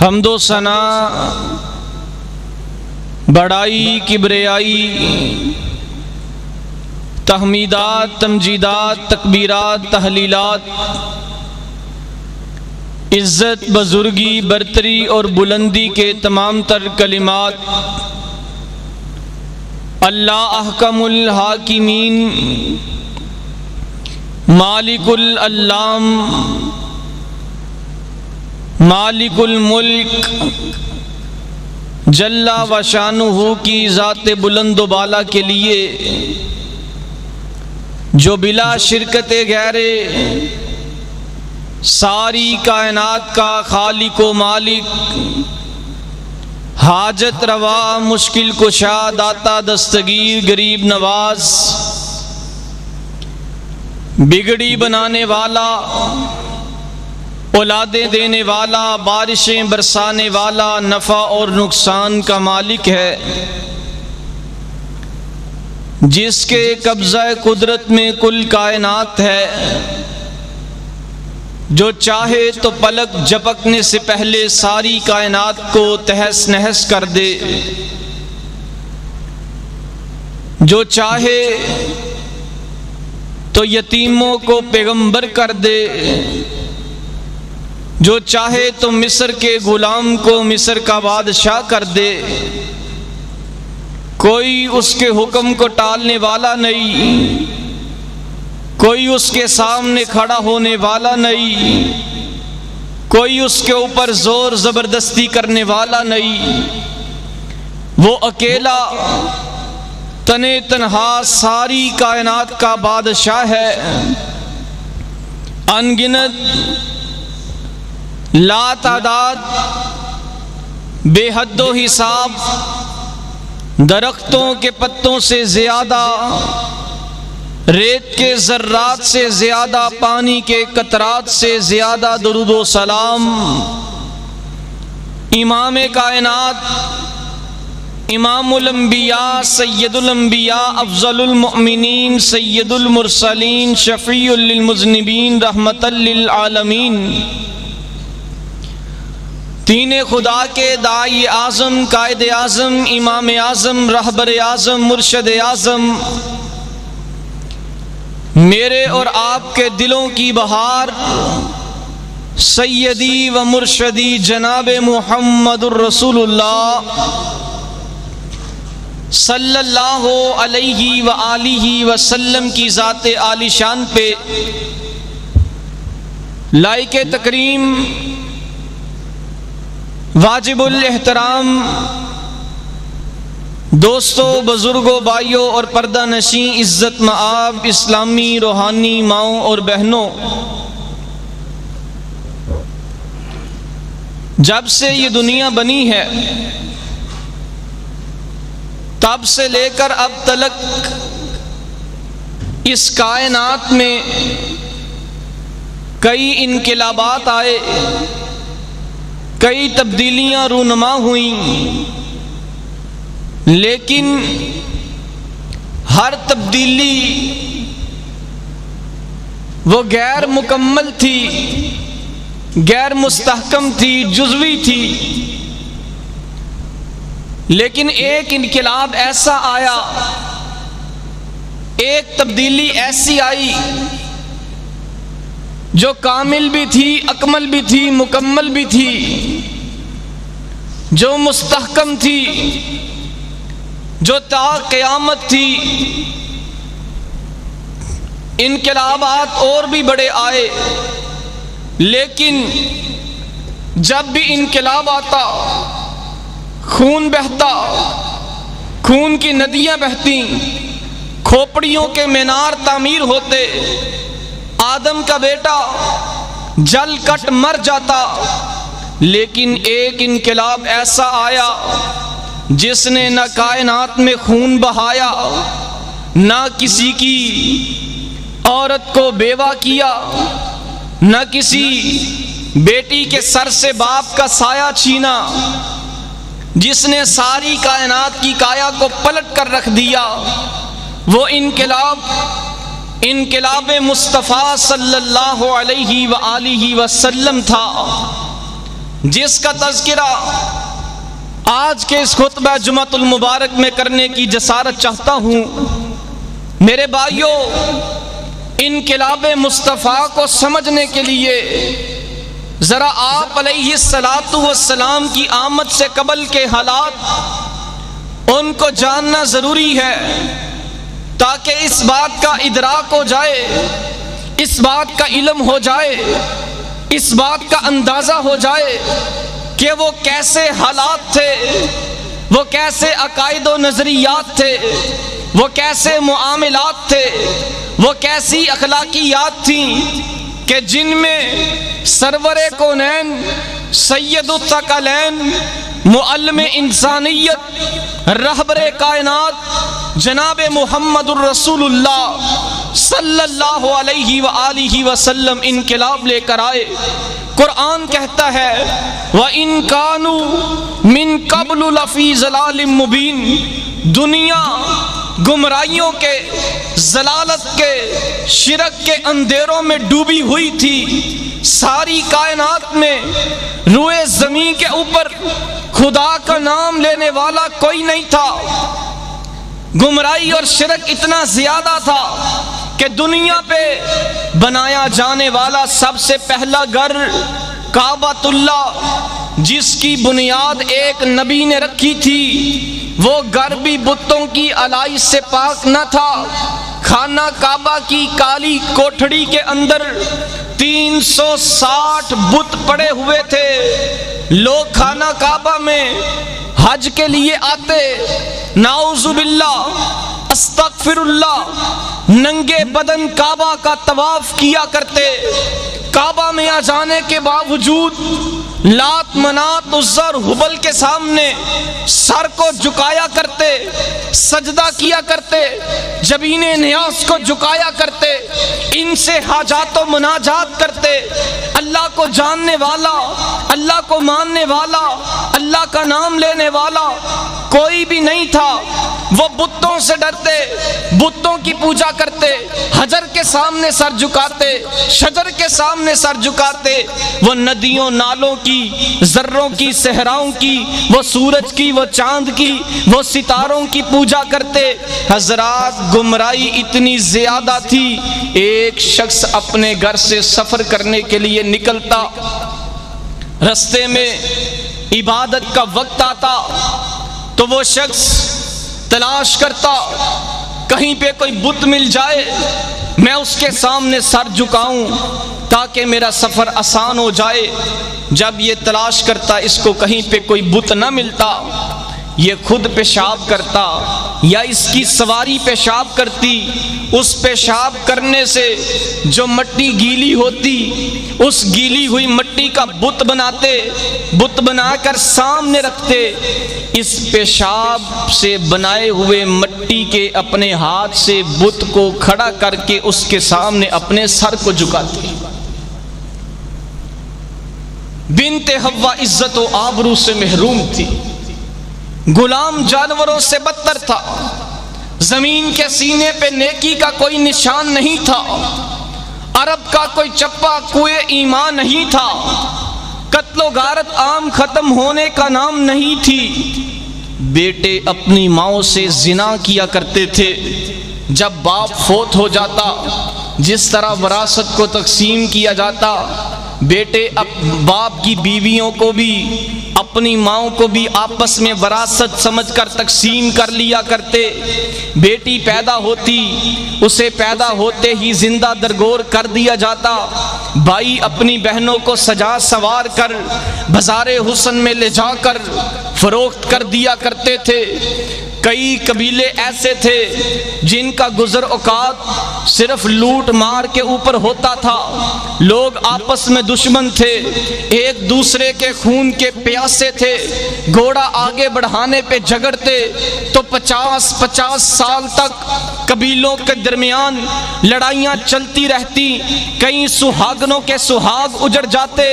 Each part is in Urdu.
حمد و ثنا، بڑائی، کبریائی، تحمیدات، تمجیدات، تکبیرات، تحلیلات، عزت، بزرگی، برتری اور بلندی کے تمام تر کلمات اللہ احکم الحاکمین، مالک العلام، مالک الملک جل و شانہ کی ذات بلند و بالا کے لیے جو بلا شرکت غیر ساری کائنات کا خالق و مالک، حاجت روا، مشکل کشا، داتا دستگیر، غریب نواز، بگڑی بنانے والا، اولادیں دینے والا، بارشیں برسانے والا، نفع اور نقصان کا مالک ہے، جس کے قبضہ قدرت میں کل کائنات ہے، جو چاہے تو پلک جھپکنے سے پہلے ساری کائنات کو تہس نہس کر دے، جو چاہے تو یتیموں کو پیغمبر کر دے، جو چاہے تو مصر کے غلام کو مصر کا بادشاہ کر دے، کوئی اس کے حکم کو ٹالنے والا نہیں، کوئی اس کے سامنے کھڑا ہونے والا نہیں، کوئی اس کے اوپر زور زبردستی کرنے والا نہیں، وہ اکیلا تنے تنہا ساری کائنات کا بادشاہ ہے، ان گنت لا تعداد بے حد و حساب درختوں کے پتوں سے زیادہ، ریت کے ذرات سے زیادہ، پانی کے قطرات سے زیادہ درود و سلام امام کائنات، امام الانبیاء، سید الانبیاء، افضل المؤمنین، سید المرسلین، شفیع للمذنبین، رحمت للعالمین، دین خدا کے داعی اعظم، قائد اعظم، امام اعظم، رہبر اعظم، مرشد اعظم، میرے اور آپ کے دلوں کی بہار، سیدی و مرشدی جناب محمد الرسول اللہ صلی اللہ علیہ وآلہ وسلم کی ذات عالی شان پہ لائق تکریم، واجب الاحترام دوستوں، بزرگوں، بھائیوں اور پردہ نشین عزت مآب اسلامی روحانی ماؤں اور بہنوں، جب سے یہ دنیا بنی ہے تب سے لے کر اب تلک اس کائنات میں کئی انقلابات آئے، کئی تبدیلیاں رونما ہوئیں، لیکن ہر تبدیلی وہ غیر مکمل تھی، غیر مستحکم تھی، جزوی تھی، لیکن ایک انقلاب ایسا آیا، ایک تبدیلی ایسی آئی جو کامل بھی تھی، اکمل بھی تھی، مکمل بھی تھی، جو مستحکم تھی، جو تا قیامت تھی۔ انقلابات اور بھی بڑے آئے، لیکن جب بھی انقلاب آتا خون بہتا، خون کی ندیاں بہتیں، کھوپڑیوں کے مینار تعمیر ہوتے، آدم کا بیٹا جل کٹ مر جاتا، لیکن ایک انقلاب ایسا آیا جس نے نہ کائنات میں خون بہایا، نہ کسی کی عورت کو بیوہ کیا، نہ کسی بیٹی کے سر سے باپ کا سایہ چھینا، جس نے ساری کائنات کی کایا کو پلٹ کر رکھ دیا، وہ انقلاب مصطفیٰ صلی اللہ علیہ وآلہ وسلم تھا۔ جس کا تذکرہ آج کے اس خطبہ جمعۃ المبارک میں کرنے کی جسارت چاہتا ہوں۔ میرے بھائیوں، انقلاب مصطفیٰ کو سمجھنے کے لیے ذرا آپ علیہ الصلاۃ والسلام کی آمد سے قبل کے حالات ان کو جاننا ضروری ہے، تاکہ اس بات کا ادراک ہو جائے، اس بات کا علم ہو جائے، اس بات کا اندازہ ہو جائے کہ وہ کیسے حالات تھے، وہ کیسے عقائد و نظریات تھے، وہ کیسے معاملات تھے، وہ کیسی اخلاقیات تھیں کہ جن میں سرور کونین، سید الثقلین، معلم انسانیت، رہبر کائنات جناب محمد الرسول اللہ صلی اللہ علیہ وآلہ وسلم انقلاب لے کر آئے۔ قرآن کہتا ہے وَإِن كَانُوا مِن قَبْلُ لَفِي ضَلَالٍ مُبِينٍ، دنیا گمراہیوں کے، ضلالت کے، شرک کے اندھیروں میں ڈوبی ہوئی تھی۔ ساری کائنات میں روئے زمین کے اوپر خدا کا نام لینے والا کوئی نہیں تھا۔ گمراہی اور شرک اتنا زیادہ تھا کہ دنیا پہ بنایا جانے والا سب سے پہلا گھر کعبۃ اللہ، جس کی بنیاد ایک نبی نے رکھی تھی، وہ گھر بھی بتوں کی علائش سے پاک نہ تھا۔ خانہ کعبہ کی کالی کوٹھڑی کے اندر 360 بت پڑے ہوئے تھے۔ لوگ خانہ کعبہ میں حج کے لیے آتے، نعوذ باللہ، استغفر اللہ، ننگے بدن کعبہ کا طواف کیا کرتے۔ کعبہ میں آ جانے کے باوجود لات، منات، عزا اور ہبل کے سامنے سر کو جھکایا کرتے، سجدہ کیا کرتے، جبین نیاز کو جھکایا کرتے، ان سے حاجات و مناجات کرتے۔ اللہ کو جاننے والا، اللہ کو ماننے والا، اللہ کا نام لینے والا کوئی بھی نہیں تھا۔ وہ بتوں سے ڈرتے، بتوں کی پوجا کرتے، حجر کے سامنے سر جھکاتے، شجر کے سامنے سر جھکاتے۔ وہ ندیوں، نالوں کی، ذروں کی، صحراؤں کی، وہ سورج کی، وہ چاند کی، وہ ستاروں کی پوجا کرتے۔ حضرات، گمراہی اتنی زیادہ تھی، ایک شخص اپنے گھر سے سفر کرنے کے لیے نکلتا، رستے میں عبادت کا وقت آتا تو وہ شخص تلاش کرتا کہیں پہ کوئی بت مل جائے، میں اس کے سامنے سر جھکاؤں تاکہ میرا سفر آسان ہو جائے۔ جب یہ تلاش کرتا، اس کو کہیں پہ کوئی بت نہ ملتا، یہ خود پیشاب کرتا یا اس کی سواری پیشاب کرتی۔ اس پیشاب کرنے سے جو مٹی گیلی ہوتی، اس گیلی ہوئی مٹی کا بت بناتے، بت بنا کر سامنے رکھتے۔ اس پیشاب سے بنائے ہوئے مٹی کے اپنے ہاتھ سے بت کو کھڑا کر کے اس کے سامنے اپنے سر کو جھکاتے۔ بنت حوا عزت و آبرو سے محروم تھی، غلام جانوروں سے بدتر تھا، زمین کے سینے پہ نیکی کا کوئی نشان نہیں تھا، عرب کا کوئی چپا کوئے ایمان نہیں تھا، قتل و غارت عام ختم ہونے کا نام نہیں تھی۔ بیٹے اپنی ماؤں سے زنا کیا کرتے تھے۔ جب باپ فوت ہو جاتا، جس طرح وراثت کو تقسیم کیا جاتا، بیٹے باپ کی بیویوں کو بھی، اپنی ماؤں کو بھی آپس میں وراثت سمجھ کر تقسیم کر لیا کرتے۔ بیٹی پیدا ہوتی، اسے پیدا ہوتے ہی زندہ درگور کر دیا جاتا۔ بھائی اپنی بہنوں کو سجا سوار کر بازار حسن میں لے جا کر فروخت کر دیا کرتے تھے۔ کئی قبیلے ایسے تھے جن کا گزر اوقات صرف لوٹ مار کے اوپر ہوتا تھا۔ لوگ آپس میں دشمن تھے، ایک دوسرے کے خون کے پیاسے تھے۔ گھوڑا آگے بڑھانے پہ جھگڑتے تو 50 سال تک قبیلوں کے درمیان لڑائیاں چلتی رہتی۔ کئی سہاگنوں کے سہاگ اجڑ جاتے،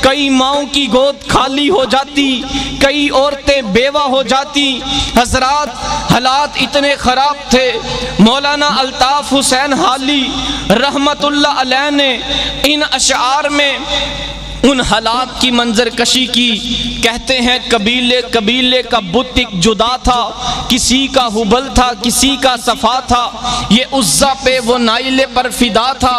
کئی ماؤں کی گود خالی ہو جاتی، کئی عورتیں بیوہ ہو جاتی۔ حضرات، حالات اتنے خراب تھے، مولانا الطاف حسین حالی رحمت اللہ علیہ نے ان اشعار میں ان حالات کی منظر کشی کی. کہتے ہیں قبیلے قبیلے کا بت ایک جدا تھا، کسی کا ہبل تھا، کسی کا صفا تھا، یہ عزا پہ وہ نائلے پر فدا تھا.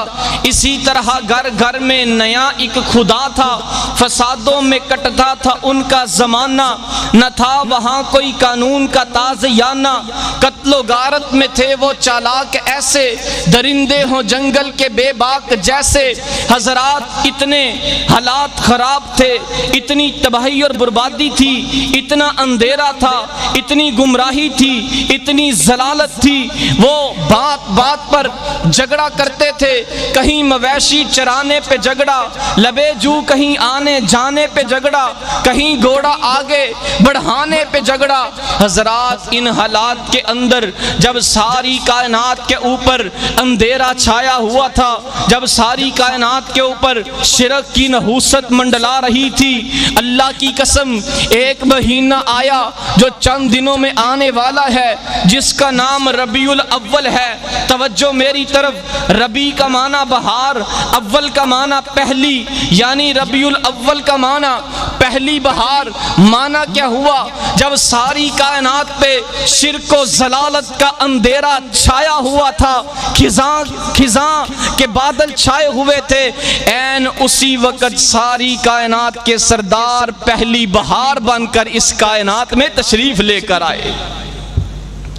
اسی طرح گھر گھر میں نیا ایک خدا تھا، فسادوں میں کٹتا تھا ان کا زمانہ، نہ تھا وہاں کوئی قانون کا تازیانہ. قتل و غارت میں تھے وہ چالاک ایسے، درندے ہوں جنگل کے بے باک جیسے. حضرات اتنے حالات خراب تھے، اتنی تباہی اور بربادی تھی، اتنا اندھیرا تھا، اتنی گمراہی تھی، اتنی ضلالت تھی. وہ بات بات پر جھگڑا کرتے تھے، کہیں مویشی چرانے پہ جھگڑا، لبے جو کہیں آنے جانے پہ جھگڑا، کہیں گھوڑا آگے بڑھانے پہ جھگڑا. حضرات ان حالات کے اندر جب ساری کائنات کے اوپر اندھیرا چھایا ہوا تھا، جب ساری کائنات کے اوپر شرک کی نحوست منڈلا رہی تھی، اللہ کی قسم ایک مہینہ آیا جو چند دنوں میں آنے والا ہے، جس کا نام ربیع الاول ہے. توجہ میری طرف، ربیع کا معنی بہار، اول کا معنی پہلی، یعنی ربیع الاول کا معنی پہلی بہار. معنی کیا ہوا؟ جب ساری کائنات پہ شرک و ضلالت کا اندھیرا چھایا ہوا تھا، خزاں خزاں کے بادل چھائے ہوئے تھے، این اسی وقت ساری کائنات کے سردار پہلی بہار بن کر اس کائنات میں تشریف لے کر آئے.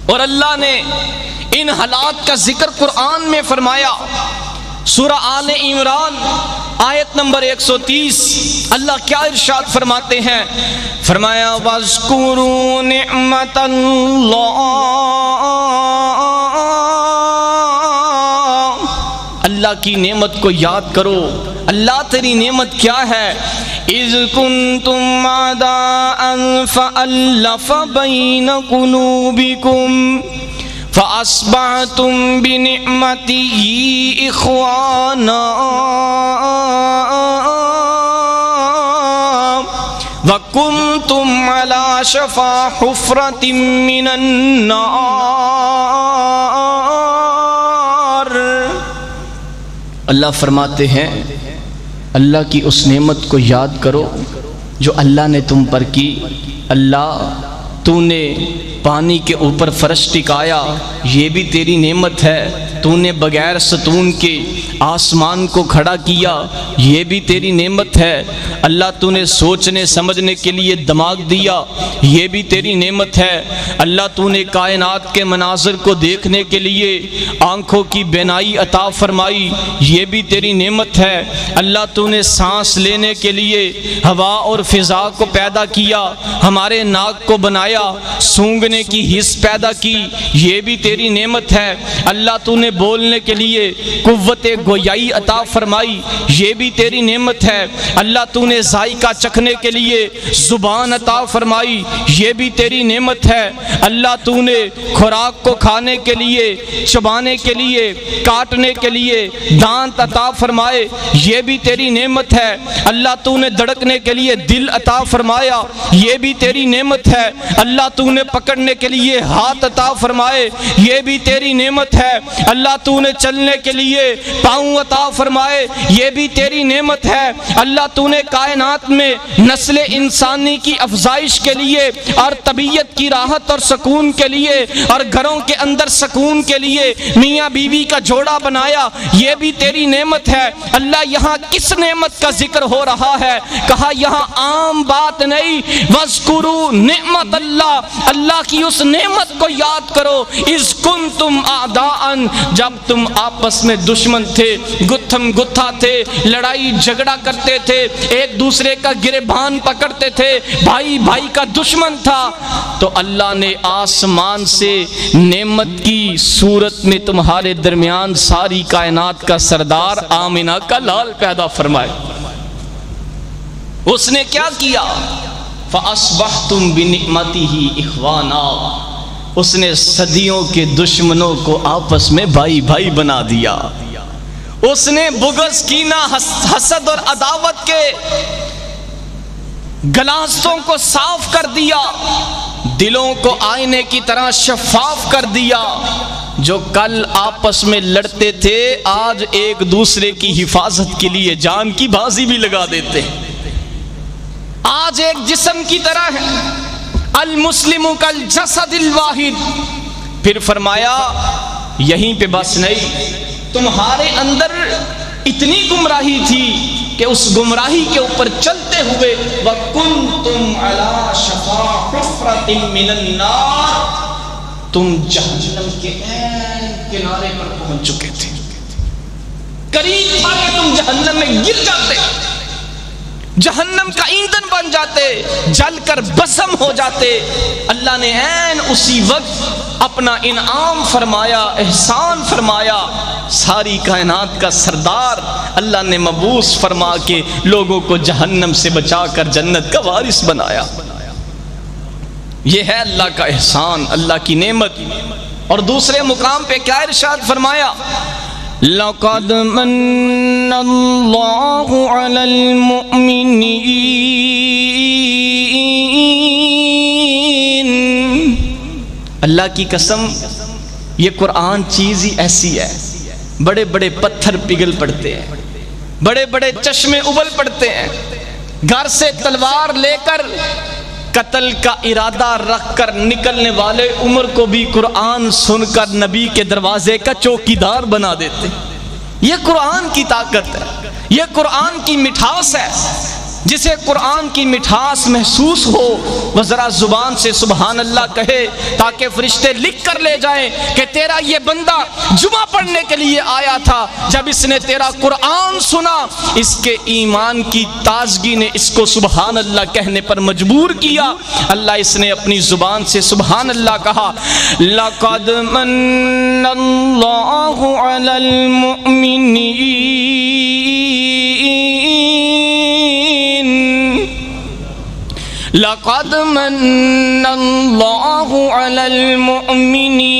اور اللہ نے ان حالات کا ذکر قرآن میں فرمایا. سورہ آل عمران آیت نمبر 130 اللہ کیا ارشاد فرماتے ہیں؟ فرمایا وَاذْكُرُوا نِعْمَةَ اللَّهِ، اللہ کی نعمت کو یاد کرو. اللہ تیری نعمت کیا ہے؟ اِذْ كُنْتُمْ أَعْدَاءً فَأَلَّفَ بَيْنَ قُلُوبِكُمْ فَأَصْبَحْتُمْ بِنِعْمَتِهِ إِخْوَانًا وَكُنْتُمْ عَلَى شَفَا حُفْرَةٍ مِّنَ النَّارِ. اللہ فرماتے ہیں اللہ کی اس نعمت کو یاد کرو جو اللہ نے تم پر کی. اللہ تو نے پانی کے اوپر فرش ٹکایا، یہ بھی تیری نعمت ہے. تو نے بغیر ستون کے آسمان کو کھڑا کیا، یہ بھی تیری نعمت ہے. اللہ تو نے سوچنے سمجھنے کے لیے دماغ دیا، یہ بھی تیری نعمت ہے. اللہ تو نے کائنات کے مناظر کو دیکھنے کے لیے آنکھوں کی بینائی عطا فرمائی، یہ بھی تیری نعمت ہے. اللہ تو نے سانس لینے کے لیے ہوا اور فضا کو پیدا کیا، ہمارے ناک کو بنایا، سونگنے کی حس پیدا کی، یہ بھی تیری نعمت ہے. اللہ تو نے بولنے کے لیے قوت گویائی عطا فرمائی، یہ بھی تیری نعمت ہے. اللہ تو نے ذائقہ چکھنے کے لیے زبان عطا فرمائی، یہ بھی تیری نعمت ہے. اللہ تو نے خوراک کو کھانے کے لیے، چبانے کے لیے، کاٹنے کے لیے دانت عطا فرمائے، یہ بھی تیری نعمت ہے. اللہ تو نے دھڑکنے کے لیے دل عطا فرمایا، یہ بھی تیری نعمت ہے. اللہ تو نے پکڑنے کے لیے ہاتھ عطا فرمائے، یہ بھی تیری نعمت ہے. اللہ تو نے چلنے کے لیے پاؤں عطا فرمائے، یہ بھی تیری نعمت ہے. اللہ تو نے کائنات میں نسل انسانی کی افزائش کے لیے اور طبیعت کی راحت اور سکون کے لیے اور گھروں کے اندر سکون کے لیے میاں بیوی کا جوڑا بنایا، یہ بھی تیری نعمت ہے. اللہ یہاں کس نعمت کا ذکر ہو رہا ہے؟ کہا یہاں عام بات نہیں، وَاذْكُرُوا نِعْمَةَ اللَّهِ، اللہ کی اس نعمت کو یاد کرو. اِذْ كُنْتُمْ أَعْدَاءً، جب تم آپس میں دشمن تھے، گتھم گتھا تھے، لڑائی جھگڑا کرتے تھے، ایک دوسرے کا گریبان پکڑتے تھے، بھائی بھائی کا دشمن تھا، تو اللہ نے آسمان سے نعمت کی صورت میں تمہارے درمیان ساری کائنات کا سردار آمنہ کا لال پیدا فرمائے. اس نے کیا کیا؟ فَأَصْبَحْتُمْ بِنِعْمَتِهِ إِخْوَانًا، اس نے صدیوں کے دشمنوں کو آپس میں بھائی بھائی بنا دیا. اس نے بغض، کینہ، حسد اور عداوت کے گلاسوں کو صاف کر دیا، دلوں کو آئینے کی طرح شفاف کر دیا. جو کل آپس میں لڑتے تھے آج ایک دوسرے کی حفاظت کے لیے جان کی بازی بھی لگا دیتے ہیں، آج ایک جسم کی طرح ہے، المسلم کالجسد الواحد۔ پھر فرمایا یہیں پہ بس نہیں، تمہارے اندر اتنی گمراہی تھی کہ اس گمراہی کے اوپر چلتے ہوئے وَكُنْتُمْ عَلَى شَفَا حُفْرَةٍ مِّنَ النَّارِ، تم جہنم کے عین کنارے پر پہنچ چکے تھے، قریب تھا کہ تم جہنم میں گر جاتے، جہنم کا ایندھن بن جاتے، جل کر بھسم ہو جاتے۔ اللہ نے عین اسی وقت اپنا انعام فرمایا، احسان فرمایا، ساری کائنات کا سردار اللہ نے مبعوث فرما کے لوگوں کو جہنم سے بچا کر جنت کا وارث بنایا۔ یہ ہے اللہ کا احسان، اللہ کی نعمت۔ اور دوسرے مقام پہ کیا ارشاد فرمایا؟ لَقَدْ مَنَّ اللَّهُ عَلَى الْمُؤْمِنِينَ، اللہ کی قسم یہ قرآن چیز ہی ایسی ہے، بڑے بڑے پتھر پگھل پڑتے ہیں، بڑے بڑے چشمے ابل پڑتے ہیں، گھر سے تلوار لے کر قتل کا ارادہ رکھ کر نکلنے والے عمر کو بھی قرآن سن کر نبی کے دروازے کا چوکیدار بنا دیتے۔ یہ قرآن کی طاقت ہے، یہ قرآن کی مٹھاس ہے۔ جسے قرآن کی مٹھاس محسوس ہو وہ ذرا زبان سے سبحان اللہ کہے، تاکہ فرشتے لکھ کر لے جائیں کہ تیرا یہ بندہ جمعہ پڑھنے کے لیے آیا تھا، جب اس نے تیرا قرآن سنا اس کے ایمان کی تازگی نے اس کو سبحان اللہ کہنے پر مجبور کیا۔ اللہ اس نے اپنی زبان سے سبحان اللہ کہا۔ لَقَدْ مَنَّ اللَّهُ عَلَى الْمُؤْمِنِينَ، لَقَدْ مَنَّ اللَّهُ عَلَى الْمُؤْمِنِينَ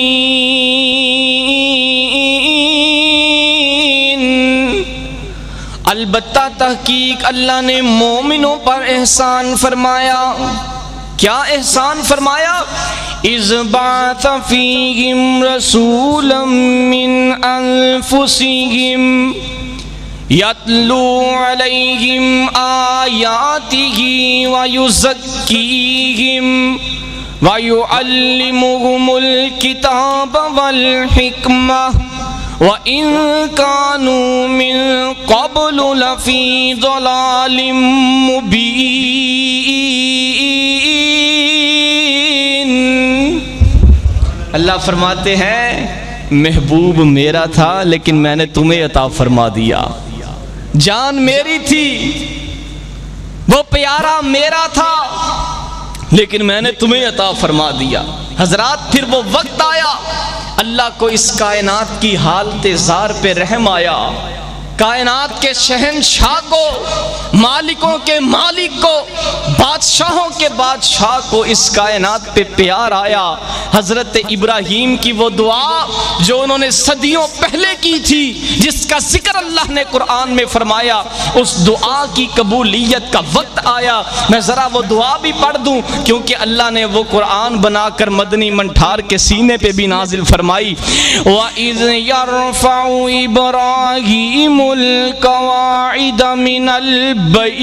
البتہ تحقیق اللہ نے مومنوں پر احسان فرمایا۔ کیا احسان فرمایا؟ اذ بعث فیہم رسولا من انفسہم یتلو علیہم آیاتہ ویزکیہم ویعلمہم الکتاب والحکمہ وَإِن كَانُوا مِن قَبْلُ لَفِي ضَلَالٍ مُبِينٍ۔ اللہ فرماتے ہیں محبوب میرا تھا لیکن میں نے تمہیں عطا فرما دیا، جان میری تھی، وہ پیارا میرا تھا لیکن میں نے تمہیں عطا فرما دیا۔ حضرات پھر وہ وقت آیا اللہ کو اس کائنات کی حالت زار پہ رحم آیا، کائنات کے شہنشاہ کو، مالکوں کے مالک کو، بادشاہوں کے بادشاہ کو اس کائنات پہ پیار آیا۔ حضرت ابراہیم کی وہ دعا جو انہوں نے صدیوں پہلے کی تھی، جس کا ذکر اللہ نے قرآن میں فرمایا، اس دعا کی قبولیت کا وقت آیا۔ میں ذرا وہ دعا بھی پڑھ دوں کیونکہ اللہ نے وہ قرآن بنا کر مدنی منٹھار کے سینے پہ بھی نازل فرمائی۔ وَإِذْ يَرْفَعُ إِبْرَاهِيمُ القواعد من البيت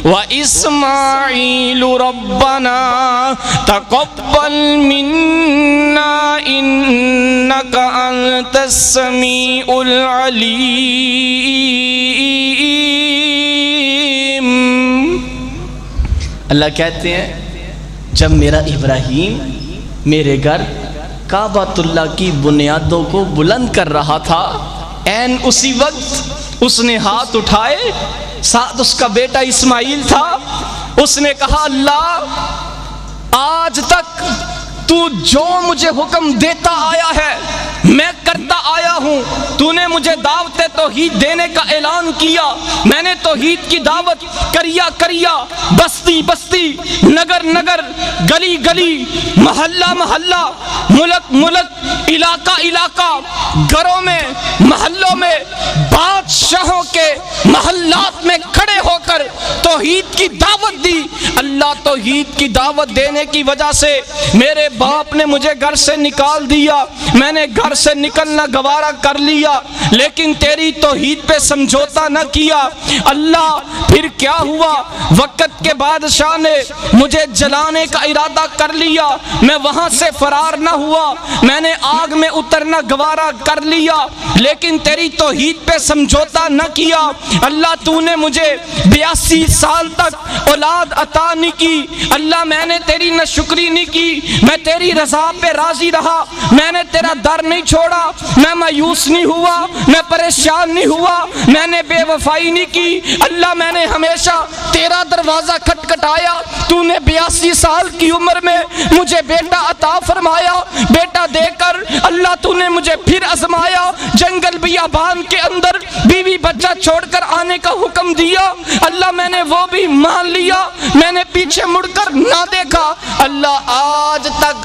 وإسماعيل ربنا تقبل منا إنك أنت السميع العليم۔ اللہ کہتے ہیں جب میرا ابراہیم میرے گھر کعبۃ اللہ کی بنیادوں کو بلند کر رہا تھا، عین اسی وقت اس نے ہاتھ اٹھائے، ساتھ اس کا بیٹا اسماعیل تھا، اس نے کہا اللہ آج تک تو جو مجھے حکم دیتا آیا ہے میں کرتا آیا ہوں. تو نے مجھے دعوت توحید دینے کا اعلان کیا, میں نے توحید کی دعوت کریا, بستی بستی, نگر نگر, گلی گلی, محلہ محلہ, ملک, علاقہ علاقہ, گھروں میں, محلوں میں, بادشاہوں کے محلات میں کھڑے ہو کر توحید کی دعوت دی. اللہ توحید کی دعوت دینے کی وجہ سے میرے باپ نے مجھے گھر سے نکال دیا, میں نے گھر سے نکلنا گوارا کر لیا, لیکن تیری توحید پہ سمجھوتا نہ کیا. اللہ پھر کیا ہوا, وقت کے بادشاہ نے مجھے جلانے کا ارادہ کر لیا, میں وہاں سے فرار نہ ہوا, میں نے آگ میں اترنا گوارا کر لیا, لیکن تیری توحید پہ سمجھوتا نہ کیا. اللہ تو نے مجھے 82 سال تک اولاد عطا نہیں کی. اللہ میں نے تیری ناشکری نہیں کی, میں تیری رضا پہ راضی رہا, میں نے تیرا در نہیں چھوڑا, میں مایوس نہیں ہوا, میں پریشان نہیں ہوا, میں نے بے وفائی نہیں کی. اللہ میں نے ہمیشہ تیرا دروازہ کھٹکھٹایا. تو نے 82 سال کی عمر میں مجھے بیٹا عطا فرمایا, بیٹا دے کر اللہ تو نے مجھے پھر آزمایا. جنگل بیابان کے اندر بیوی بچہ چھوڑ کر آنے کا حکم دیا, اللہ میں نے وہ بھی مان لیا, میں نے پیچھے مڑ کر نہ دیکھا. اللہ آج تک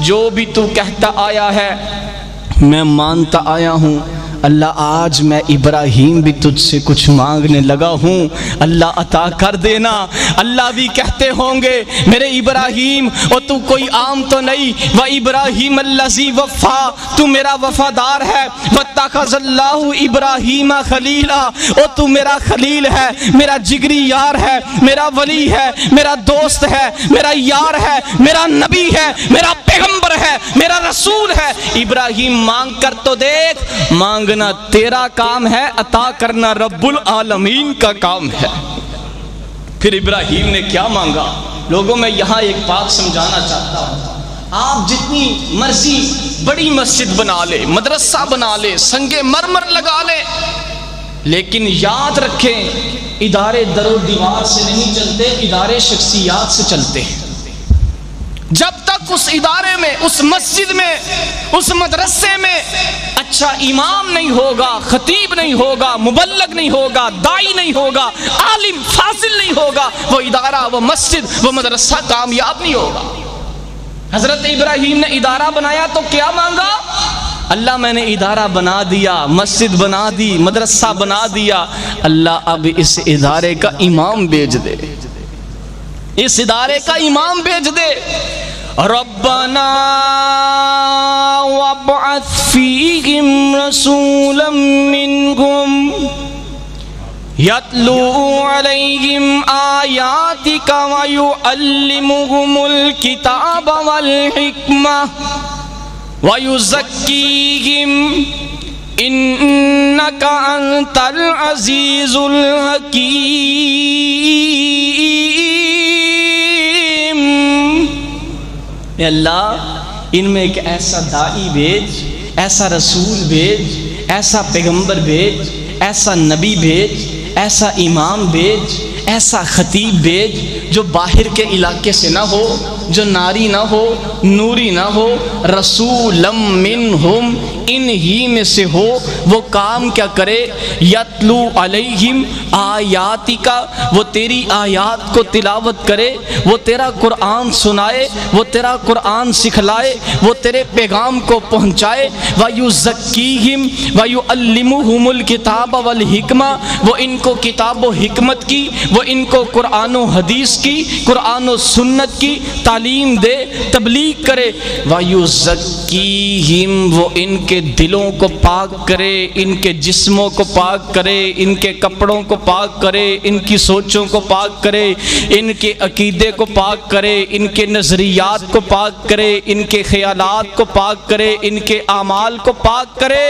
جو بھی تو کہتا آیا ہے میں مانتا آیا ہوں. اللہ آج میں ابراہیم بھی تجھ سے کچھ مانگنے لگا ہوں, اللہ عطا کر دینا. اللہ بھی کہتے ہوں گے میرے ابراہیم اور تو کوئی عام تو نہیں, و ابراہیم الذی وفا, تو میرا وفادار ہے. واتخذ اللہ ابراہیم خلیلا, اور تو میرا خلیل ہے, میرا جگری یار ہے, میرا ولی ہے, میرا دوست ہے, میرا یار ہے, میرا نبی ہے, میرا پیغمبر ہے, میرا رسول ہے. ابراہیم مانگ کر تو دیکھ, مانگنا تیرا کام ہے, عطا کرنا رب العالمین کا کام ہے. پھر ابراہیم نے کیا مانگا؟ لوگوں میں یہاں ایک بات سمجھانا چاہتا ہوں. آپ جتنی مرضی بڑی مسجد بنا لے, مدرسہ بنا لے, سنگ مرمر لگا لے, لیکن یاد رکھیں ادارے در و دیوار سے نہیں چلتے, ادارے شخصیات سے چلتے ہیں. جب تک اس ادارے میں, اس مسجد میں, اس مدرسے میں اچھا امام نہیں ہوگا, خطیب نہیں ہوگا, مبلغ نہیں ہوگا, دائی نہیں ہوگا, عالم فاضل نہیں ہوگا, وہ ادارہ, وہ مسجد, وہ مدرسہ کامیاب نہیں ہوگا. حضرت ابراہیم نے ادارہ بنایا تو کیا مانگا؟ اللہ میں نے ادارہ بنا دیا, مسجد بنا دی, مدرسہ بنا دیا, اللہ اب اس ادارے کا امام بھیج دے, اس ادارے کا امام بھیج دے. ربنا وابعث فیہم رسولا منہم یتلو علیہم آیاتک ویعلمہم الکتاب والحکمہ ویزکیہم انک انت العزیز الحکیم. اے اللہ ان میں ایک ایسا داعی بھیج, ایسا رسول بھیج, ایسا پیغمبر بھیج, ایسا نبی بھیج, ایسا امام بھیج, ایسا خطیب بھیج جو باہر کے علاقے سے نہ ہو, جو ناری نہ ہو, نوری نہ ہو, رسولا منہم, ان ہی میں سے ہو. وہ کام کیا کرے؟ یتلو علیہم آیاتک, وہ تیری آیات کو تلاوت کرے, وہ تیرا قرآن سنائے, وہ تیرا قرآن سکھلائے, وہ تیرے پیغام کو پہنچائے. ویزکیہم ویعلمہم الکتاب والحکمہ, وہ ان کو کتاب و حکمت کی, وہ ان کو قرآن و حدیث کی, قرآن و سنت کی تعلیم دے, تبلیغ کرے. وَيُزَكِّيهِمْ, وہ ان کے دلوں کو پاک کرے, ان کے جسموں کو پاک کرے, ان کے کپڑوں کو پاک کرے, ان کی سوچوں کو پاک کرے, ان کے عقیدے کو پاک کرے, ان کے نظریات کو پاک کرے, ان کے خیالات کو پاک کرے, ان کے اعمال کو پاک کرے.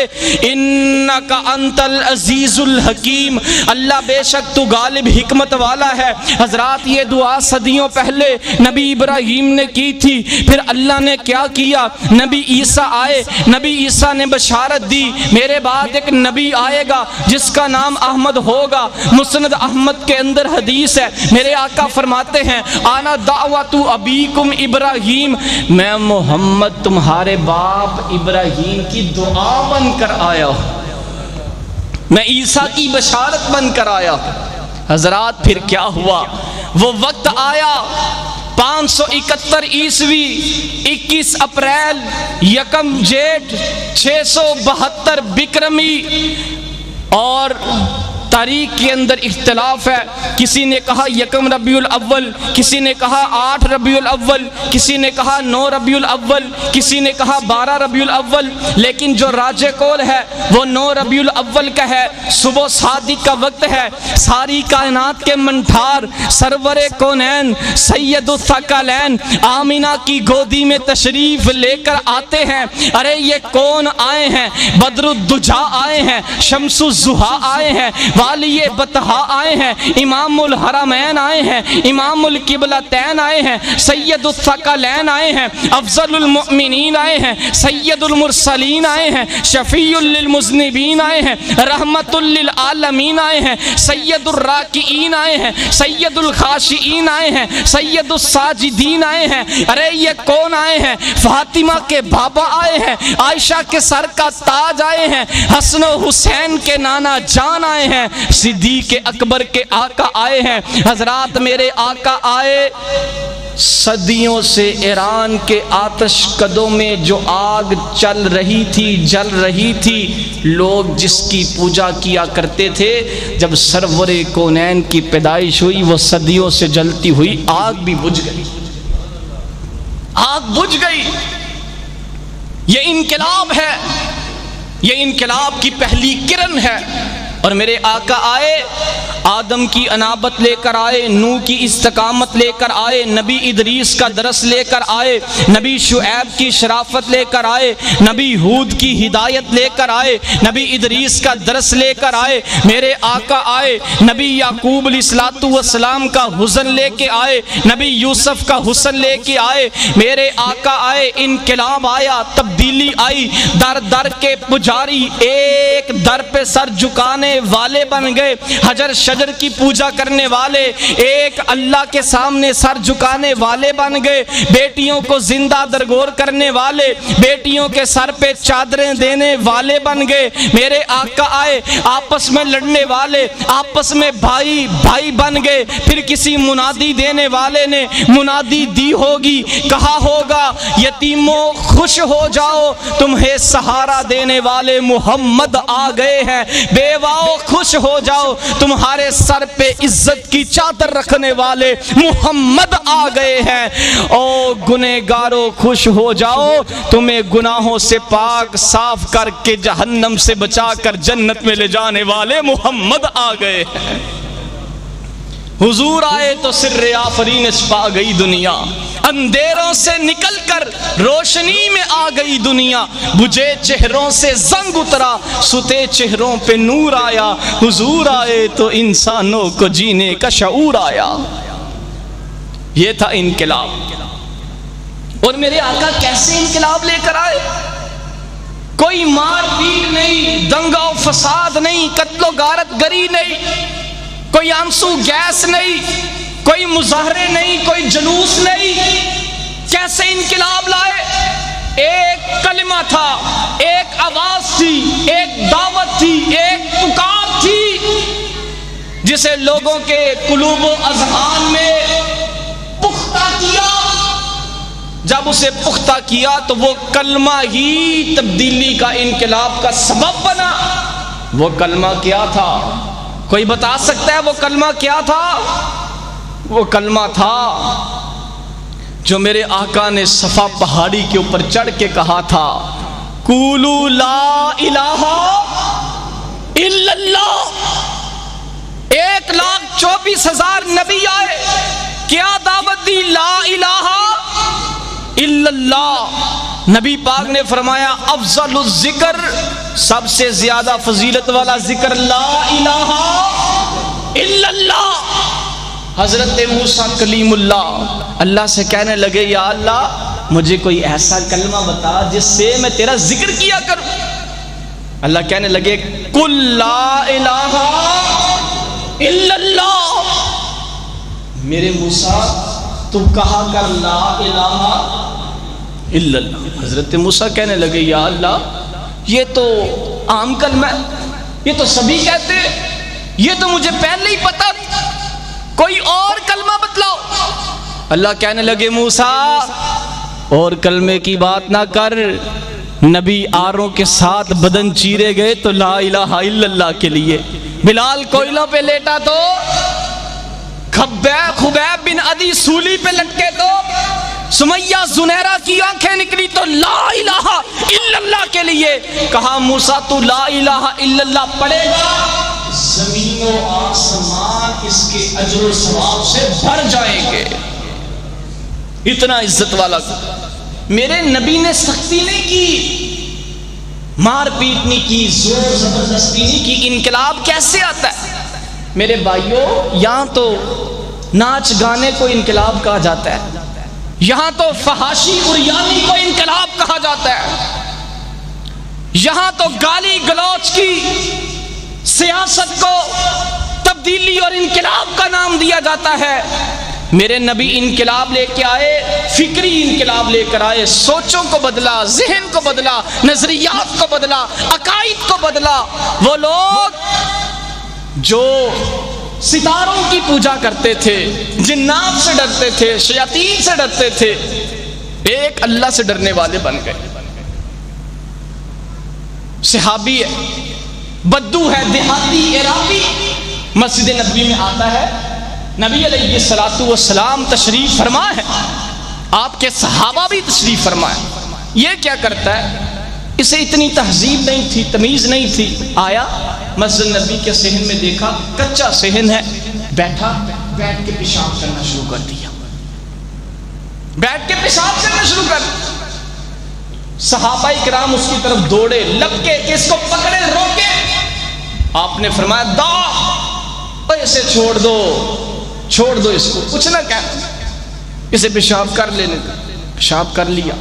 انک انت العزیز الحکیم, اللہ بے شک تو غالب حکمت والا ہے. حضرات یہ دعا صدیوں پہلے نبی ابراہیم نے کی تھی. پھر اللہ نے کیا کیا؟ نبی عیسیٰ آئے, نبی عیسیٰ نے بشارت دی میرے بعد ایک نبی آئے گا جس کا نام احمد ہوگا۔ مسند احمد کے اندر حدیث ہے، میرے آقا فرماتے ہیں آنا دعوت ابیکم ابراہیم، میں محمد تمہارے باپ ابراہیم کی دعا بن کر آیا ہوں، میں عیسیٰ کی بشارت بن کر آیا ہوں۔ حضرات پھر کیا ہوا؟ وہ وقت آیا 571 عیسوی 21 اپریل 1 جیٹھ 672 بکرمی، اور تاریخ کے اندر اختلاف ہے، کسی نے کہا 1 ربیع الاول، کسی نے کہا 8 ربیع الاول، کسی نے کہا 9 ربیع الاول، کسی نے کہا 12 ربیع الاول، لیکن جو راجح قول ہے وہ 9 ربیع الاول کا ہے۔ صبح صادق کا وقت ہے، ساری کائنات کے منٹھار سرور کونین سید الثقلین آمینہ کی گودی میں تشریف لے کر آتے ہیں۔ ارے یہ کون آئے ہیں؟ بدر الدجا آئے ہیں، شمس الضحیٰ آئے ہیں، والی بطحا آئے ہیں، امام الحرمین آئے ہیں، امام القبلتین آئے ہیں، سید الثقلین آئے ہیں، افضل المؤمنین آئے ہیں، سید المرسلین آئے ہیں، شفیع للمذنبین آئے ہیں، رحمت للعالمین آئے ہیں، سید الراکعین آئے ہیں، سید الخاشعین آئے ہیں، سید الساجدین آئے ہیں۔ ارے یہ کون آئے ہیں؟ فاطمہ کے بابا آئے ہیں، عائشہ کے سر کا تاج آئے ہیں، حسن و حسین کے نانا جان آئے ہیں، صدیق اکبر کے آقا آئے ہیں۔ حضرات میرے آقا آئے، صدیوں سے ایران کے آتش کدوں میں جو آگ چل رہی تھی، جل رہی تھی، لوگ جس کی پوجا کیا کرتے تھے، جب سرور کونین کی پیدائش ہوئی وہ صدیوں سے جلتی ہوئی آگ بھی بجھ گئی، آگ بجھ گئی۔ یہ انقلاب ہے، یہ انقلاب کی پہلی کرن ہے۔ اور میرے آقا آئے، آدم کی انابت لے کر آئے، نوح کی استقامت لے کر آئے، نبی ادریس کا درس لے کر آئے، نبی شعیب کی شرافت لے کر آئے، نبی ہود کی ہدایت لے کر آئے، نبی ادریس کا درس لے کر آئے۔ میرے آقا آئے، نبی یعقوب علیہ السلام کا حسن لے کے آئے، نبی یوسف کا حسن لے کے آئے۔ میرے آقا آئے، انقلاب آیا، تبدیلی آئی، در در کے پجاری ایک در پہ سر جھکانے والے بن گئے، حجر شجر کی پوجا کرنے والے ایک اللہ کے سامنے سر جھکانے والے بن گئے، بیٹیوں کو زندہ درگور کرنے والے بیٹیوں کے سر پہ چادریں دینے والے بن گئے۔ میرے آقا آئے، آپس میں لڑنے والے آپس میں بھائی بھائی بن گئے۔ پھر کسی منادی دینے والے نے منادی دی ہوگی، کہا ہوگا یتیموں خوش ہو جاؤ، تمہیں سہارا دینے والے محمد آ گئے ہیں، بیواؤں خوش ہو جاؤ، تمہارے سر پہ عزت کی چادر رکھنے والے محمد آ گئے ہیں، او گنہگاروں خوش ہو جاؤ، تمہیں گناہوں سے پاک صاف کر کے جہنم سے بچا کر جنت میں لے جانے والے محمد آ گئے ہیں۔ حضور آئے تو سر آفرین چھپا گئی دنیا، اندھیروں سے نکل کر روشنی میں آ گئی دنیا، بجھے چہروں سے زنگ اترا، ستے چہروں پہ نور آیا، حضور آئے تو انسانوں کو جینے کا شعور آیا۔ یہ تھا انقلاب۔ اور میرے آقا کیسے انقلاب لے کر آئے؟ کوئی مار پیٹ نہیں، دنگا و فساد نہیں، قتل و غارت گری نہیں، کوئی آنسو گیس نہیں، کوئی مظاہرے نہیں، کوئی جلوس نہیں۔ کیسے انقلاب لائے؟ ایک کلمہ تھا، ایک آواز تھی، ایک دعوت تھی، ایک پکار تھی، جسے لوگوں کے قلوب و اذہان میں پختہ کیا۔ جب اسے پختہ کیا تو وہ کلمہ ہی تبدیلی کا، انقلاب کا سبب بنا۔ وہ کلمہ کیا تھا؟ کوئی بتا سکتا ہے وہ کلمہ کیا تھا؟ وہ کلمہ تھا جو میرے آقا نے صفا پہاڑی کے اوپر چڑھ کے کہا تھا، قولو لا الہ الا اللہ۔ 1,24,000 نبی آئے، کیا دعوت دی؟ لا الہ الا اللہ۔ نبی پاک نے فرمایا افضل الذکر، سب سے زیادہ فضیلت والا ذکر لا الہ الا اللہ۔ حضرت موسیٰ کلیم اللہ اللہ سے کہنے لگے یا اللہ مجھے کوئی ایسا کلمہ بتا جس سے میں تیرا ذکر کیا کروں۔ اللہ کہنے لگے قل لا الہ الا اللہ، میرے موسیٰ تو کہا کر لا الہ الا اللہ۔ حضرت موسیٰ کہنے لگے یا اللہ یہ تو عام کلمہ ہے، یہ تو سبھی کہتے ہیں، یہ تو مجھے پہلے ہی پتا، کوئی اور کلمہ بتلاؤ۔ اللہ کہنے لگے موسیٰ اور کلمے کی بات نہ کر، نبی آروں کے ساتھ بدن چیرے گئے تو لا الہ الا اللہ کے لیے، بلال کوئلوں پہ لیٹا تو، خبیب بن عدی سولی پہ لٹکے تو، سمیہ زنیرہ کی آنکھیں نکلی تو لا الہ الا اللہ کے لیے۔ کہا موسیٰ تو لا الہ الا اللہ پڑھے گا، زمین و آسمان اس کے اجر و ثواب سے بھر جائیں گے۔ اتنا عزت والا میرے نبی نے سختی نہیں کی، مار پیٹ نہیں کی، زور زبردستی نہیں کی۔ انقلاب کیسے آتا ہے میرے بھائیوں؟ یہاں تو ناچ گانے کو انقلاب کہا جاتا ہے، یہاں تو فحاشی عریانی کو انقلاب کہا جاتا ہے، یہاں تو گالی گلوچ کی سیاست کو تبدیلی اور انقلاب کا نام دیا جاتا ہے۔ میرے نبی انقلاب لے کے آئے، فکری انقلاب لے کر آئے، سوچوں کو بدلا، ذہن کو بدلا، نظریات کو بدلا، عقائد کو بدلا۔ وہ لوگ جو ستاروں کی پوجا کرتے تھے، جنات سے ڈرتے تھے، شیاطین سے ڈرتے تھے، ایک اللہ سے ڈرنے والے بن گئے۔ صحابی ہے، بدو ہے، دیہاتی عراقی، مسجد نبوی میں آتا ہے، نبی علیہ الصلوۃ والسلام تشریف فرما ہے، آپ کے صحابہ بھی تشریف فرما ہے۔ یہ کیا کرتا ہے؟ اسے اتنی تہذیب نہیں تھی، تمیز نہیں تھی، آیا مسجد نبی کے صحن میں دیکھا کچا صحن ہے، بیٹھا، بیٹھ کے پیشاب کرنا شروع کر دیا، بیٹھ کے پیشاب کرنا شروع کر دیا۔ صحابہ کرام اس کی طرف دوڑے، لپکے کہ اس کو پکڑے، روکے۔ آپ نے فرمایا دا اسے چھوڑ دو، چھوڑ دو اس کو، کچھ نہ کہنا، اسے پیشاب کر لینے دو۔ پیشاب کر لیا۔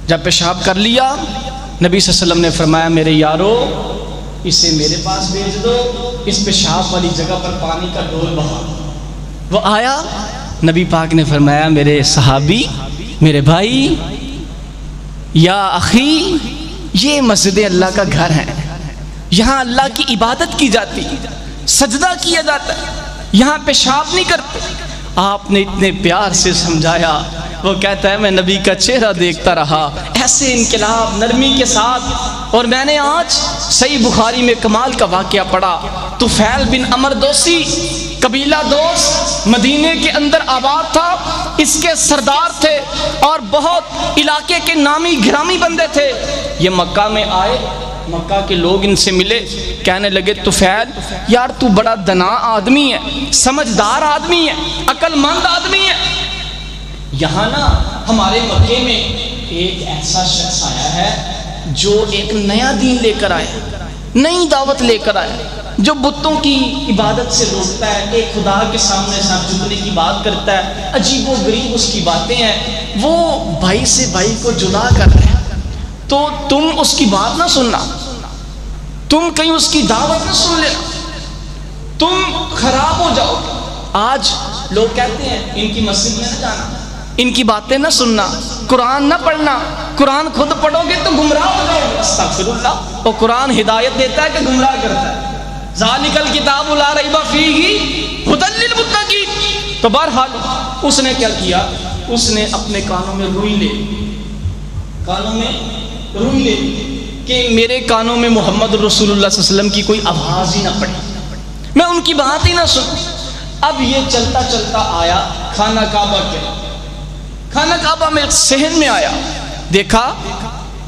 جب پیشاب کر لیا نبی صلی اللہ علیہ وسلم نے فرمایا میرے یارو اسے میرے پاس بھیج دو، اس پیشاب والی جگہ پر پانی کا ڈول بہا۔ وہ آیا، نبی پاک نے فرمایا میرے صحابی، میرے بھائی، یا اخی، یہ مسجد اللہ کا گھر ہے، یہاں اللہ کی عبادت کی جاتی، سجدہ کیا جاتا ہے، یہاں پیشاب نہیں کرتے۔ آپ نے اتنے پیار سے سمجھایا، وہ کہتا ہے میں نبی کا چہرہ دیکھتا رہا، ایسے انقلاب نرمی کے ساتھ۔ اور میں نے آج صحیح بخاری میں کمال کا واقعہ پڑھا، طفیل بن عمر دوسی، قبیلہ دوست، مدینے کے اندر آباد تھا، اس کے سردار تھے اور بہت علاقے کے نامی گرامی بندے تھے۔ یہ مکہ میں آئے، مکہ کے لوگ ان سے ملے، کہنے لگے طفیل یار تو بڑا دنا آدمی ہے، سمجھدار آدمی ہے، عقل مند آدمی ہے، یہاں نا ہمارے مکے میں ایک ایسا شخص آیا ہے جو ایک نیا دین لے کر آیا، نئی دعوت لے کر آیا، جو بتوں کی عبادت سے روکتا ہے، ایک خدا کے سامنے سر جھکنے کی بات کرتا ہے، عجیب و غریب اس کی باتیں ہیں، وہ بھائی سے بھائی کو جدا کر رہے ہیں، تو تم اس کی بات نہ سننا، تم کہیں اس کی دعوت نہ سن لینا، تم خراب ہو جاؤ۔ آج لوگ کہتے ہیں ان کی مسجد میں نہ جانا، ان کی باتیں نہ سننا، قرآن نہ پڑھنا، قرآن خود پڑھو گے تو گمراہ ہو جاؤ گے۔ استغفر اللہ، اور قرآن ہدایت دیتا ہے کہ گمراہ کرتا ہے۔ ذالک الکتاب لا ریب فیہ ھدی للمتقین۔ تو بہرحال اس نے کیا کیا، اس نے اپنے کانوں میں روئی لے لی، کانوں میں روئی لے لی کہ میرے کانوں میں محمد رسول اللہ صلی اللہ علیہ وسلم کی کوئی آواز ہی نہ پڑی، میں ان کی بات ہی نہ سنوں۔ اب یہ چلتا چلتا آیا خانہ کعبہ کے، خانہ کعبہ میں صحن میں آیا، دیکھا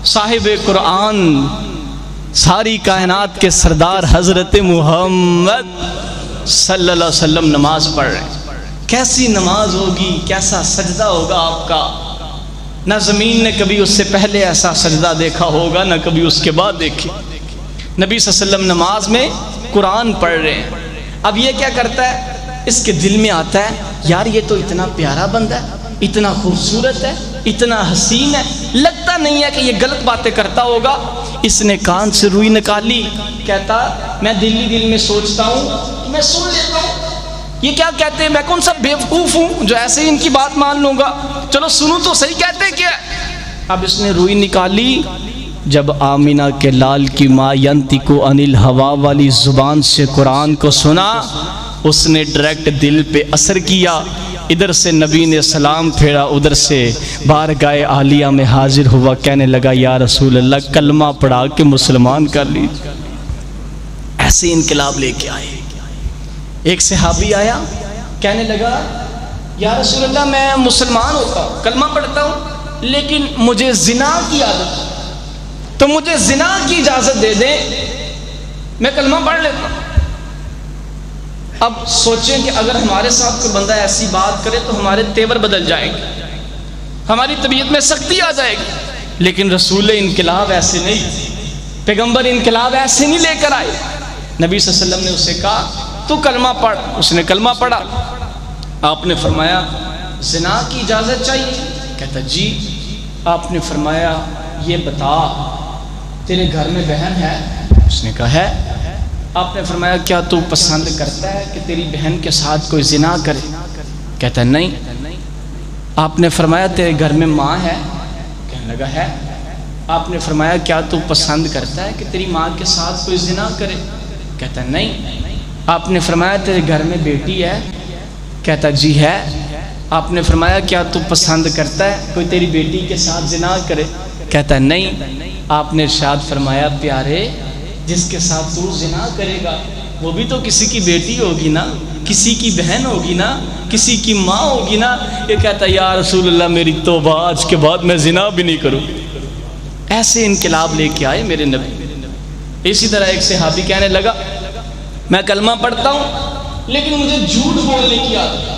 صاحب قرآن، ساری کائنات کے سردار حضرت محمد صلی اللہ علیہ وسلم نماز پڑھ رہے ہیں۔ کیسی نماز ہوگی، کیسا سجدہ ہوگا آپ کا، نہ زمین نے کبھی اس سے پہلے ایسا سجدہ دیکھا ہوگا، نہ کبھی اس کے بعد دیکھی۔ نبی صلی اللہ علیہ وسلم نماز میں قرآن پڑھ رہے ہیں۔ اب یہ کیا کرتا ہے، اس کے دل میں آتا ہے یار یہ تو اتنا پیارا بندہ ہے، اتنا خوبصورت ہے، اتنا حسین ہے، لگتا نہیں ہے کہ یہ غلط باتیں کرتا ہوگا۔ اس نے کان سے روئی نکالی، کہتا میں دل میں سوچتا ہوں، میں سن لیتا ہوں یہ کیا کہتے ہیں، میں کون سا بیوقوف ہوں جو ایسے ہی ان کی بات مان لوں گا، چلو سنوں تو صحیح کہتے کیا۔ اب اس نے روئی نکالی، جب آمینہ کے لال کی ماں ینطق عن الہویٰ والی زبان سے قرآن کو سنا، اس نے ڈائریکٹ دل پہ اثر کیا۔ ادھر سے نبی نے سلام پھیرا، ادھر سے بارگاہ عالیہ میں حاضر ہوا، کہنے لگا یا رسول اللہ کلمہ پڑھا کے مسلمان کر لیجیے۔ ایسے انقلاب لے کے آئے۔ ایک صحابی آیا، کہنے لگا یا رسول اللہ میں مسلمان ہوتا ہوں، کلمہ پڑھتا ہوں، لیکن مجھے زنا کی عادت ہے، تو مجھے زنا کی اجازت دے دیں، میں کلمہ پڑھ لیتا ہوں۔ اب سوچیں کہ اگر ہمارے ساتھ کوئی بندہ ایسی بات کرے تو ہمارے تیور بدل جائیں گے، ہماری طبیعت میں سختی آ جائے گی، لیکن رسول انقلاب ایسے نہیں، پیغمبر انقلاب ایسے نہیں لے کر آئے۔ نبی صلی اللہ علیہ وسلم نے اسے کہا تو کلمہ پڑھ، اس نے کلمہ پڑھا۔ آپ نے فرمایا زنا کی اجازت چاہیے، کہتا جی۔ آپ نے فرمایا یہ بتا تیرے گھر میں بہن ہے، اس نے کہا ہے۔ آپ نے فرمایا کیا تو پسند کرتا ہے کہ تیری بہن کے ساتھ کوئی زنا کرے، کہتا ہے نہیں۔ آپ نے فرمایا تیرے گھر میں ماں ہے، کہنے لگا ہے۔ آپ نے فرمایا کیا تو پسند کرتا ہے کہ تیری ماں کے ساتھ کوئی زنا کرے، کہتا ہے نہیں۔ آپ نے فرمایا تیرے گھر میں بیٹی ہے، کہتا جی ہے۔ آپ نے فرمایا کیا تو پسند کرتا ہے کوئی تیری بیٹی کے ساتھ زنا کرے، کہتا ہے نہیں۔ آپ نے ارشاد فرمایا پیارے جس کے ساتھ تو زنا کرے گا وہ بھی تو کسی کی بیٹی ہوگی نا، کسی کی بہن ہوگی نا، کسی کی ماں ہوگی نا۔ یہ کہتا ہے یا رسول اللہ میری توبہ، آج کے بعد میں زنا بھی نہیں کروں۔ ایسے انقلاب لے کے آئے میرے نبی۔ اسی طرح ایک صحابی کہنے لگا میں کلمہ پڑھتا ہوں لیکن مجھے جھوٹ بولنے کی عادت ہے،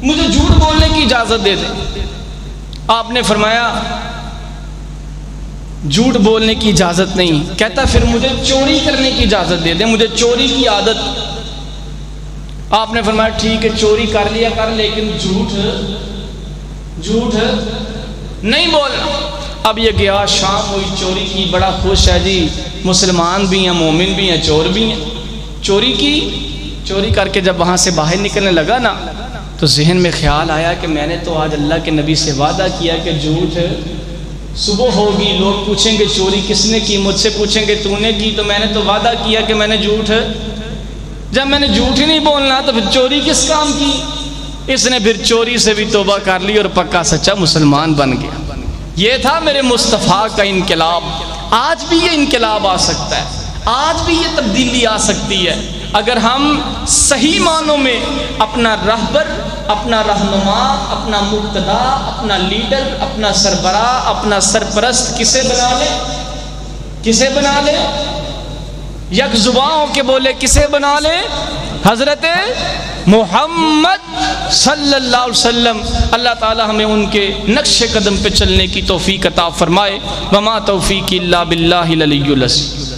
مجھے جھوٹ بولنے کی اجازت دے دیں۔ آپ نے فرمایا جھوٹ بولنے کی اجازت نہیں، کہتا پھر مجھے چوری کرنے کی اجازت دے دیں، مجھے چوری کی عادت۔ آپ نے فرمایا ٹھیک ہے چوری کر لیا کر، لیکن جھوٹ نہیں بولنا۔ اب یہ گیا شام ہوئی، چوری کی، بڑا خوش ہے جی، مسلمان بھی ہیں، مومن بھی ہیں، چور بھی ہیں۔ چوری کی، چوری کر کے جب وہاں سے باہر نکلنے لگا نا تو ذہن میں خیال آیا کہ میں نے تو آج اللہ کے نبی سے وعدہ کیا کہ جھوٹ صبح ہوگی، لوگ پوچھیں گے چوری کس نے کی، مجھ سے پوچھیں گے تو نے کی، تو میں نے تو وعدہ کیا کہ میں نے جھوٹ، جب میں نے جھوٹ ہی نہیں بولنا تو پھر چوری کس کام کی۔ اس نے پھر چوری سے بھی توبہ کر لی اور پکا سچا مسلمان بن گیا۔ یہ تھا میرے مصطفیٰ کا انقلاب۔ آج بھی یہ انقلاب آ سکتا ہے، آج بھی یہ تبدیلی آ سکتی ہے اگر ہم صحیح معنوں میں اپنا رہبر، اپنا رہنما، اپنا مقتدا، اپنا لیڈر، اپنا سربراہ، اپنا سرپرست کسے بنا لے، کسے بنا لے، یک زباں ہو کے بولے کسے بنا لے، حضرت محمد صلی اللہ علیہ وسلم۔ اللہ تعالی ہمیں ان کے نقش قدم پہ چلنے کی توفیق عطا فرمائے۔ وما توفیق الا باللہ العلی العظیم۔